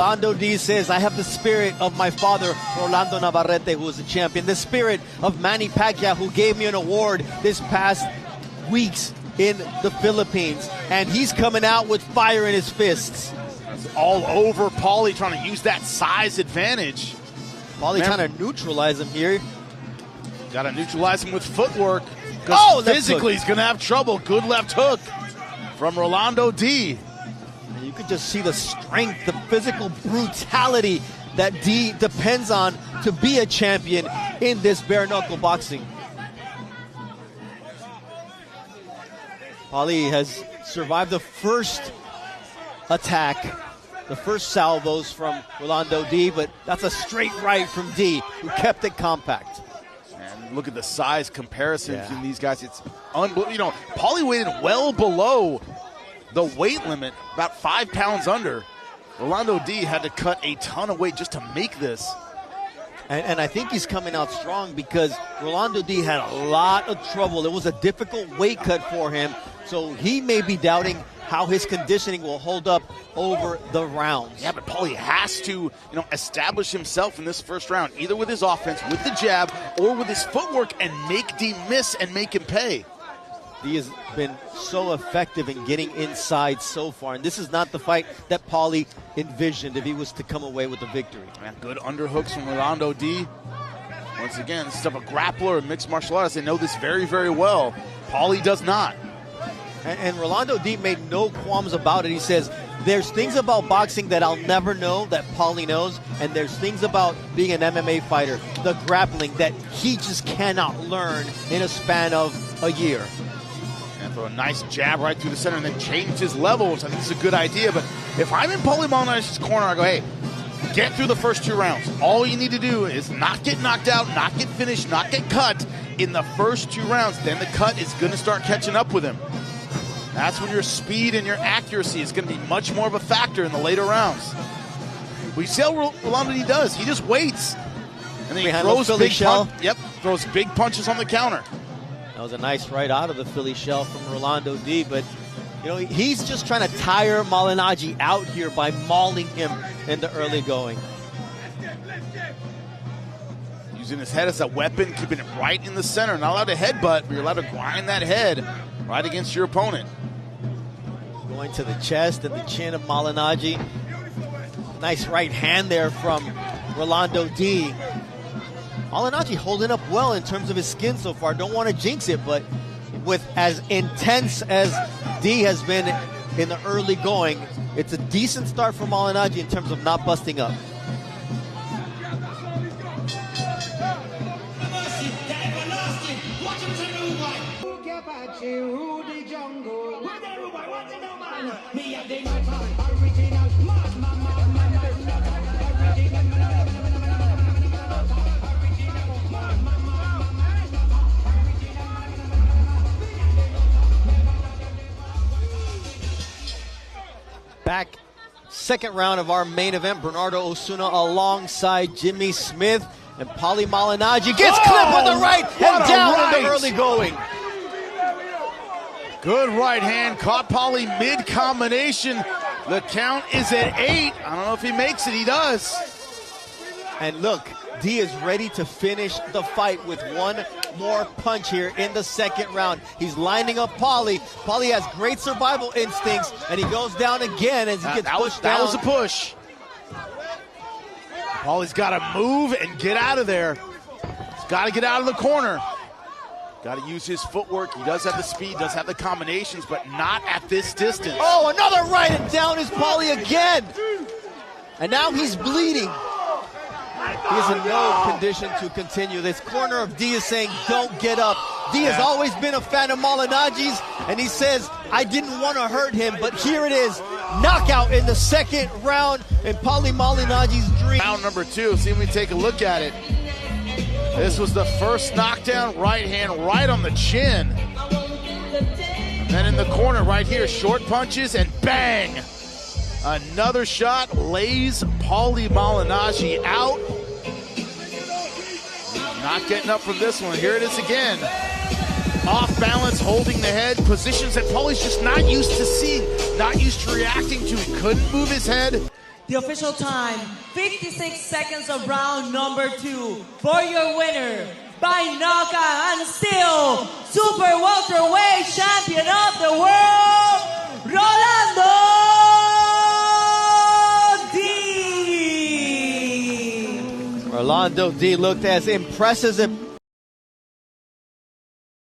Rolando Dy says, I have the spirit of my father, Rolando Navarrete, who was a champion. The spirit of Manny Pacquiao, who gave me an award this past weeks in the Philippines. And he's coming out with fire in his fists. It's all over Paulie, trying to use that size advantage. Paulie trying to neutralize him here. Got to neutralize him with footwork. Oh, physically he's going to have trouble. Good left hook from Rolando Dy. And you could just see the strength, the physical brutality that Dy depends on to be a champion in this bare knuckle boxing. Paulie has survived the first attack, the first salvos from Rolando Dy, but that's a straight right from Dy, who kept it compact. And look at the size comparison between these guys. It's unbelievable. You know, Paulie weighed well below the weight limit, about 5 pounds under. Rolando Dy had to cut a ton of weight just to make this. And I think he's coming out strong because Rolando Dy had a lot of trouble. It was a difficult weight cut for him, so he may be doubting how his conditioning will hold up over the rounds. Yeah, but Paulie has to, establish himself in this first round, either with his offense, with the jab, or with his footwork, and make Dy miss and make him pay. Dy has been so effective in getting inside so far, and this is not the fight that Paulie envisioned if he was to come away with a victory. Man, good underhooks from Rolando Dy. Once again, this is of a grappler in mixed martial arts. They know this very, very well. Paulie does not. And Rolando Dy made no qualms about it. He says, there's things about boxing that I'll never know that Paulie knows, and there's things about being an MMA fighter, the grappling, that he just cannot learn in a span of a year. And throw a nice jab right through the center and then change his level, which I think is a good idea. But if I'm in Paulie Malignaggi's corner, I go, hey, get through the first 2 rounds. All you need to do is not get knocked out, not get finished, not get cut in the first 2 rounds. Then the cut is going to start catching up with him. That's when your speed and your accuracy is going to be much more of a factor in the later rounds. We see how Rolando Dy does. He just waits. And then he throws throws big punches on the counter. That was a nice right out of the Philly shell from Rolando Dy, but he's just trying to tire Malignaggi out here by mauling him in the early going. Using his head as a weapon, keeping it right in the center. Not allowed to headbutt, but you're allowed to grind that head right against your opponent. Going to the chest and the chin of Malignaggi. Nice right hand there from Rolando Dy. Malignaggi holding up well in terms of his skin so far. Don't want to jinx it, but with as intense as Dy has been in the early going, it's a decent start for Malignaggi in terms of not busting up. Back, second round of our main event. Bernardo Osuna alongside Jimmy Smith, and Paulie Malignaggi gets clipped with the right and down in the early going. Good right hand, caught Paulie mid-combination. The count is at 8. I don't know if he makes it, he does. And look, Dy is ready to finish the fight with one more punch here in the second round. He's lining up Paulie. Paulie has great survival instincts, and he goes down again as he gets pushed down. That was a push. Paulie's got to move and get out of there. He's got to get out of the corner. Got to use his footwork. He does have the speed, does have the combinations, but not at this distance. Oh, another right, and down is Paulie again. And now he's bleeding. He is in no condition to continue. This corner of Dy is saying, don't get up. Dy has always been a fan of Malignaggi's, and he says, I didn't want to hurt him, but here it is. Knockout in the second round in Paulie Malignaggi's dream. Round number 2, see if we take a look at it. This was the first knockdown, right hand right on the chin. And then in the corner right here, short punches and bang. Another shot lays Paulie Malignaggi out. Not getting up from this one. Here it is again. Off balance, holding the head. Positions that Paulie's just not used to seeing, not used to reacting to. He couldn't move his head. the official time, 56 seconds of round number 2 for your winner by knockout and still super welterweight champion of the world, Rolando Dy. Rolando Dy looked as impressive